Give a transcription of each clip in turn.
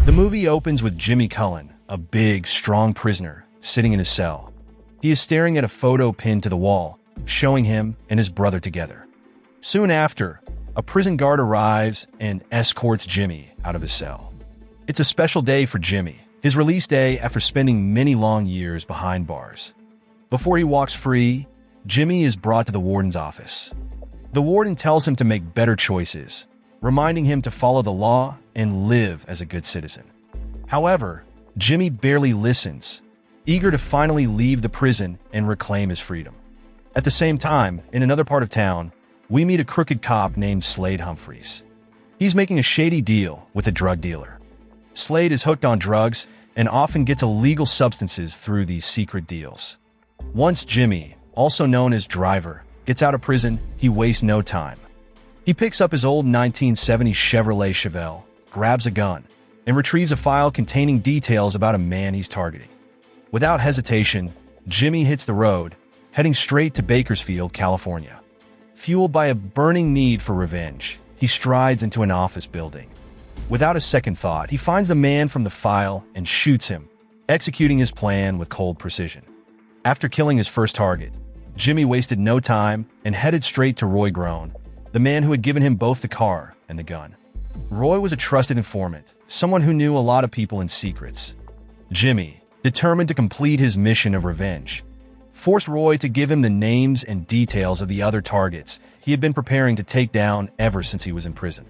The movie opens with Jimmy Cullen, a big, strong prisoner, sitting in his cell. He is staring at a photo pinned to the wall, showing him and his brother together. Soon after, a prison guard arrives and escorts Jimmy out of his cell. It's a special day for Jimmy, his release day after spending many long years behind bars. Before he walks free, Jimmy is brought to the warden's office. The warden tells him to make better choices, reminding him to follow the law and live as a good citizen. However, Jimmy barely listens, eager to finally leave the prison and reclaim his freedom. At the same time, in another part of town, we meet a crooked cop named Slade Humphreys. He's making a shady deal with a drug dealer. Slade is hooked on drugs and often gets illegal substances through these secret deals. Once Jimmy, also known as Driver, gets out of prison, he wastes no time. He picks up his old 1970 Chevrolet Chevelle, grabs a gun, and retrieves a file containing details about a man he's targeting. Without hesitation, Jimmy hits the road, heading straight to Bakersfield, California. Fueled by a burning need for revenge, he strides into an office building. Without a second thought, he finds the man from the file and shoots him, executing his plan with cold precision. After killing his first target, Jimmy wasted no time and headed straight to Roy Groen, the man who had given him both the car and the gun. Roy was a trusted informant, someone who knew a lot of people and secrets. Jimmy, determined to complete his mission of revenge, forced Roy to give him the names and details of the other targets he had been preparing to take down ever since he was in prison.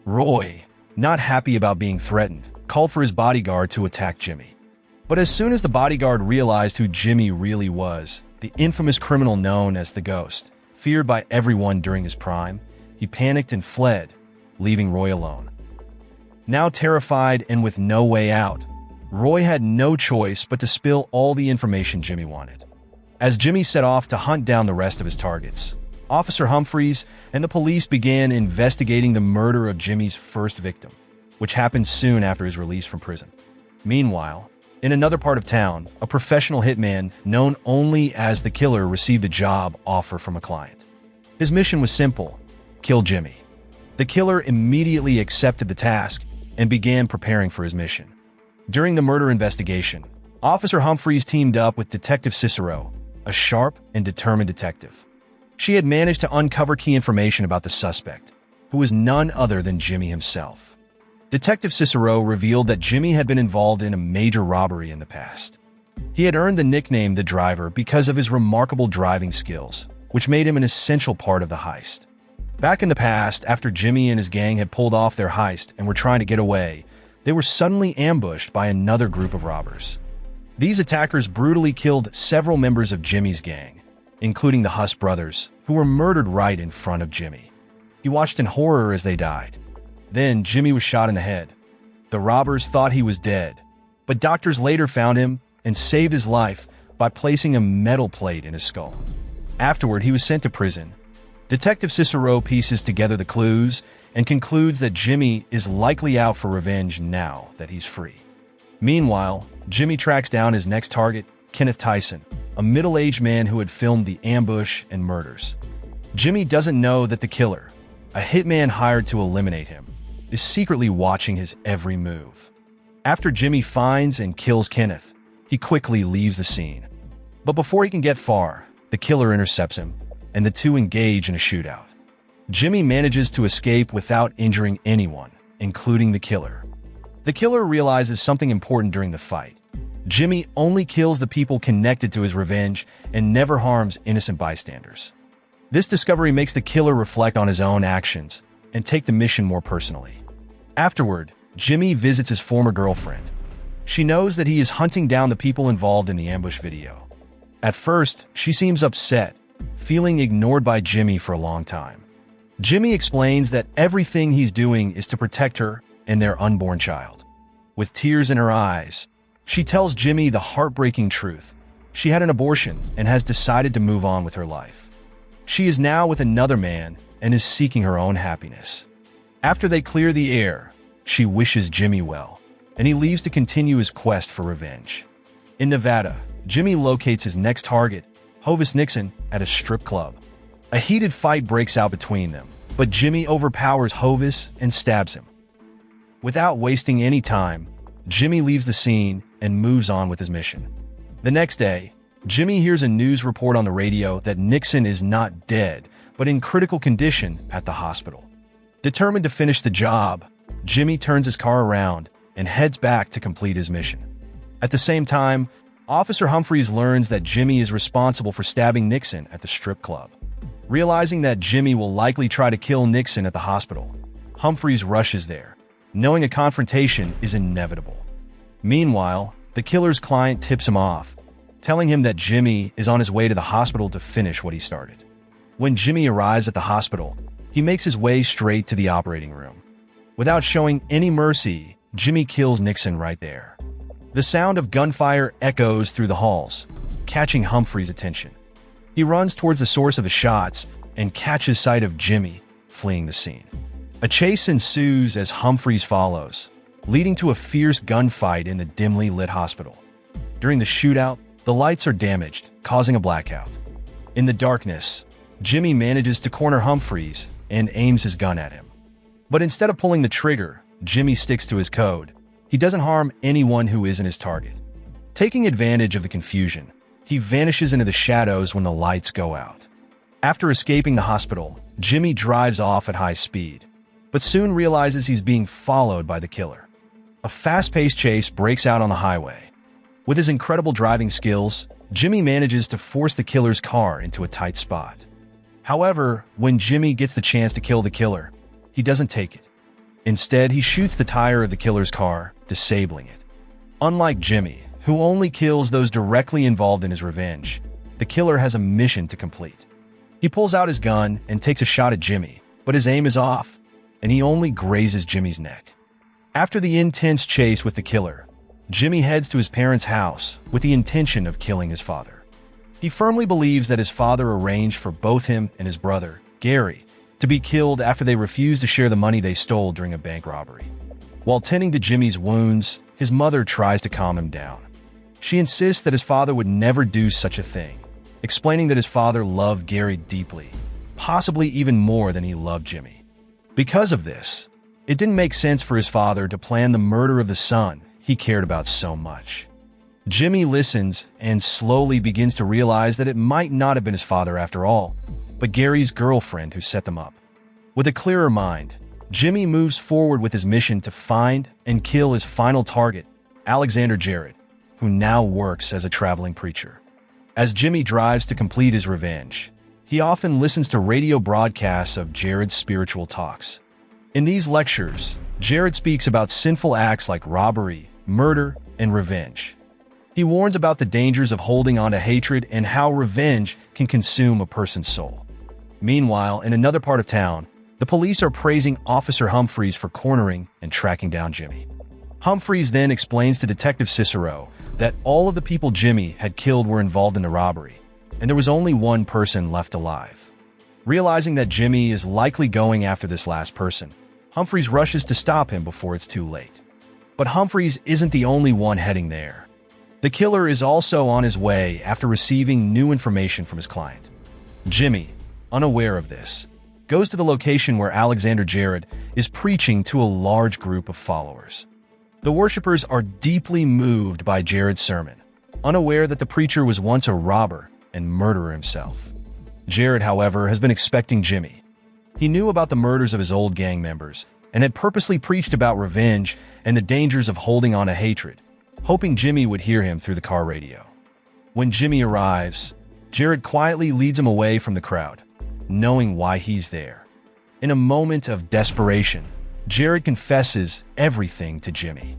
Roy, not happy about being threatened, called for his bodyguard to attack Jimmy. But as soon as the bodyguard realized who Jimmy really was, the infamous criminal known as the Ghost, feared by everyone during his prime, he panicked and fled, leaving Roy alone. Now terrified and with no way out, Roy had no choice but to spill all the information Jimmy wanted. As Jimmy set off to hunt down the rest of his targets, Officer Humphreys and the police began investigating the murder of Jimmy's first victim, which happened soon after his release from prison. Meanwhile, in another part of town, a professional hitman known only as the Killer received a job offer from a client. His mission was simple: kill Jimmy. The Killer immediately accepted the task and began preparing for his mission. During the murder investigation, Officer Humphreys teamed up with Detective Cicero, a sharp and determined detective. She had managed to uncover key information about the suspect, who was none other than Jimmy himself. Detective Cicero revealed that Jimmy had been involved in a major robbery in the past. He had earned the nickname the Driver because of his remarkable driving skills, which made him an essential part of the heist. Back in the past, after Jimmy and his gang had pulled off their heist and were trying to get away, they were suddenly ambushed by another group of robbers. These attackers brutally killed several members of Jimmy's gang, including the Huss brothers, who were murdered right in front of Jimmy. He watched in horror as they died. Then Jimmy was shot in the head. The robbers thought he was dead, but doctors later found him and saved his life by placing a metal plate in his skull. Afterward, he was sent to prison. Detective Cicero pieces together the clues and concludes that Jimmy is likely out for revenge now that he's free. Meanwhile, Jimmy tracks down his next target, Kenneth Tyson, a middle-aged man who had filmed the ambush and murders. Jimmy doesn't know that the Killer, a hitman hired to eliminate him, is secretly watching his every move. After Jimmy finds and kills Kenneth, he quickly leaves the scene. But before he can get far, the Killer intercepts him, and the two engage in a shootout. Jimmy manages to escape without injuring anyone, including the Killer. The Killer realizes something important during the fight. Jimmy only kills the people connected to his revenge and never harms innocent bystanders. This discovery makes the Killer reflect on his own actions and take the mission more personally. Afterward, Jimmy visits his former girlfriend. She knows that he is hunting down the people involved in the ambush video. At first, she seems upset, feeling ignored by Jimmy for a long time. Jimmy explains that everything he's doing is to protect her and their unborn child. With tears in her eyes, she tells Jimmy the heartbreaking truth. She had an abortion and has decided to move on with her life. She is now with another man and is seeking her own happiness. After they clear the air, she wishes Jimmy well, and he leaves to continue his quest for revenge. In Nevada, Jimmy locates his next target, Hovis Nixon, at a strip club. A heated fight breaks out between them, but Jimmy overpowers Hovis and stabs him. Without wasting any time, Jimmy leaves the scene and moves on with his mission. The next day, Jimmy hears a news report on the radio that Nixon is not dead, but in critical condition at the hospital. Determined to finish the job, Jimmy turns his car around and heads back to complete his mission. At the same time, Officer Humphreys learns that Jimmy is responsible for stabbing Nixon at the strip club. Realizing that Jimmy will likely try to kill Nixon at the hospital, Humphreys rushes there, knowing a confrontation is inevitable. Meanwhile, the killer's client tips him off, telling him that Jimmy is on his way to the hospital to finish what he started. When Jimmy arrives at the hospital, he makes his way straight to the operating room. Without showing any mercy, Jimmy kills Nixon right there. The sound of gunfire echoes through the halls, catching Humphrey's attention. He runs towards the source of the shots and catches sight of Jimmy fleeing the scene. A chase ensues as Humphreys follows, leading to a fierce gunfight in the dimly lit hospital. During the shootout, the lights are damaged, causing a blackout. In the darkness, Jimmy manages to corner Humphreys and aims his gun at him. But instead of pulling the trigger, Jimmy sticks to his code. He doesn't harm anyone who isn't his target. Taking advantage of the confusion, he vanishes into the shadows when the lights go out. After escaping the hospital, Jimmy drives off at high speed, but soon realizes he's being followed by the killer. A fast-paced chase breaks out on the highway. With his incredible driving skills, Jimmy manages to force the killer's car into a tight spot. However, when Jimmy gets the chance to kill the killer, he doesn't take it. Instead, he shoots the tire of the killer's car, disabling it. Unlike Jimmy, who only kills those directly involved in his revenge, the killer has a mission to complete. He pulls out his gun and takes a shot at Jimmy, but his aim is off, and he only grazes Jimmy's neck. After the intense chase with the killer, Jimmy heads to his parents' house with the intention of killing his father. He firmly believes that his father arranged for both him and his brother, Gary, to be killed after they refused to share the money they stole during a bank robbery. While tending to Jimmy's wounds, his mother tries to calm him down. She insists that his father would never do such a thing, explaining that his father loved Gary deeply, possibly even more than he loved Jimmy. Because of this, it didn't make sense for his father to plan the murder of the son he cared about so much. Jimmy listens and slowly begins to realize that it might not have been his father after all, but Gary's girlfriend who set them up. With a clearer mind, Jimmy moves forward with his mission to find and kill his final target, Alexander Jared, who now works as a traveling preacher. As Jimmy drives to complete his revenge, he often listens to radio broadcasts of Jared's spiritual talks. In these lectures, Jared speaks about sinful acts like robbery, murder, and revenge. He warns about the dangers of holding on to hatred and how revenge can consume a person's soul. Meanwhile, in another part of town, the police are praising Officer Humphreys for cornering and tracking down Jimmy. Humphreys then explains to Detective Cicero that all of the people Jimmy had killed were involved in the robbery, and there was only one person left alive. Realizing that Jimmy is likely going after this last person, Humphreys rushes to stop him before it's too late. But Humphreys isn't the only one heading there. The killer is also on his way after receiving new information from his client. Jimmy, unaware of this, goes to the location where Alexander Jared is preaching to a large group of followers. The worshippers are deeply moved by Jared's sermon, unaware that the preacher was once a robber and murderer himself. Jared, however, has been expecting Jimmy. He knew about the murders of his old gang members and had purposely preached about revenge and the dangers of holding on to hatred, hoping Jimmy would hear him through the car radio. When Jimmy arrives, Jared quietly leads him away from the crowd, knowing why he's there. In a moment of desperation, Jared confesses everything to Jimmy.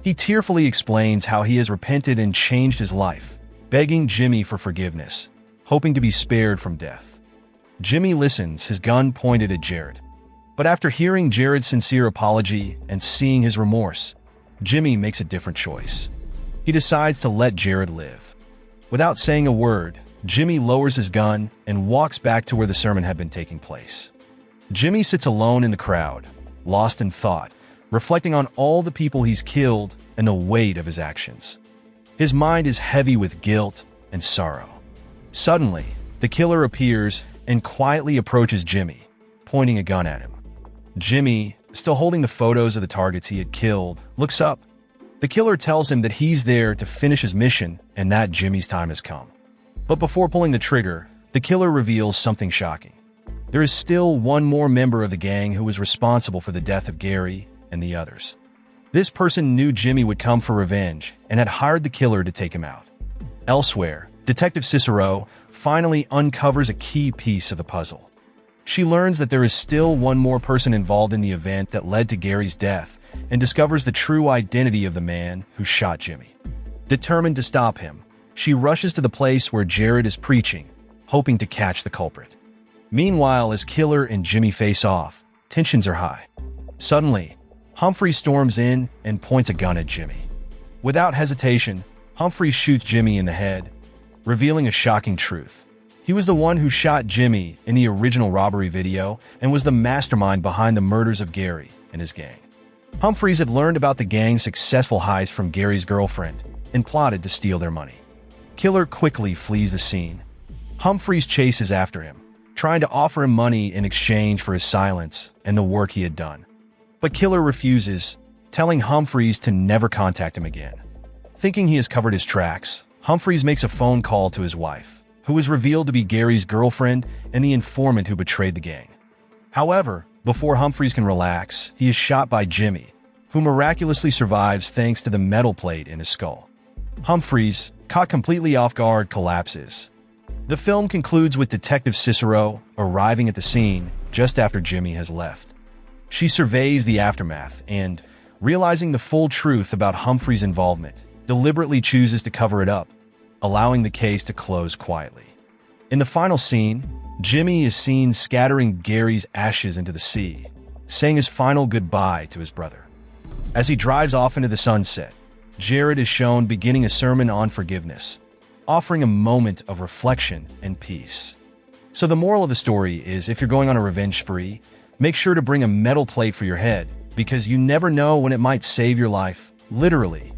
He tearfully explains how he has repented and changed his life, begging Jimmy for forgiveness, hoping to be spared from death. Jimmy listens, his gun pointed at Jared. But after hearing Jared's sincere apology and seeing his remorse, Jimmy makes a different choice. He decides to let Jared live. Without saying a word, Jimmy lowers his gun and walks back to where the sermon had been taking place. Jimmy sits alone in the crowd, lost in thought, reflecting on all the people he's killed and the weight of his actions. His mind is heavy with guilt and sorrow. Suddenly, the killer appears and quietly approaches Jimmy, pointing a gun at him. Jimmy, still holding the photos of the targets he had killed, looks up. The The killer tells him that he's there to finish his mission and that Jimmy's time has come. But before pulling the trigger, the killer reveals something shocking. There is still one more member of the gang who was responsible for the death of Gary and the others. This person knew Jimmy would come for revenge and had hired the killer to take him out. Elsewhere, Detective Cicero finally uncovers a key piece of the puzzle. She learns that there is still one more person involved in the event that led to Gary's death and discovers the true identity of the man who shot Jimmy. Determined to stop him, she rushes to the place where Jared is preaching, hoping to catch the culprit. Meanwhile, as Killer and Jimmy face off, tensions are high. Suddenly, Humphrey storms in and points a gun at Jimmy. Without hesitation, Humphrey shoots Jimmy in the head, revealing a shocking truth. He was the one who shot Jimmy in the original robbery video and was the mastermind behind the murders of Gary and his gang. Humphreys had learned about the gang's successful heist from Gary's girlfriend and plotted to steal their money. Killer quickly flees the scene. Humphreys chases after him, trying to offer him money in exchange for his silence and the work he had done. But Killer refuses, telling Humphreys to never contact him again. Thinking he has covered his tracks, Humphreys makes a phone call to his wife, who is revealed to be Gary's girlfriend and the informant who betrayed the gang. However, before Humphreys can relax, he is shot by Jimmy, who miraculously survives thanks to the metal plate in his skull. Humphreys, caught completely off guard, collapses. The film concludes with Detective Cicero arriving at the scene just after Jimmy has left. She surveys the aftermath and, realizing the full truth about Humphrey's involvement, deliberately chooses to cover it up, allowing the case to close quietly. In the final scene, Jimmy is seen scattering Gary's ashes into the sea, saying his final goodbye to his brother. As he drives off into the sunset, Jared is shown beginning a sermon on forgiveness, offering a moment of reflection and peace. So the moral of the story is, if you're going on a revenge spree, make sure to bring a metal plate for your head, because you never know when it might save your life, literally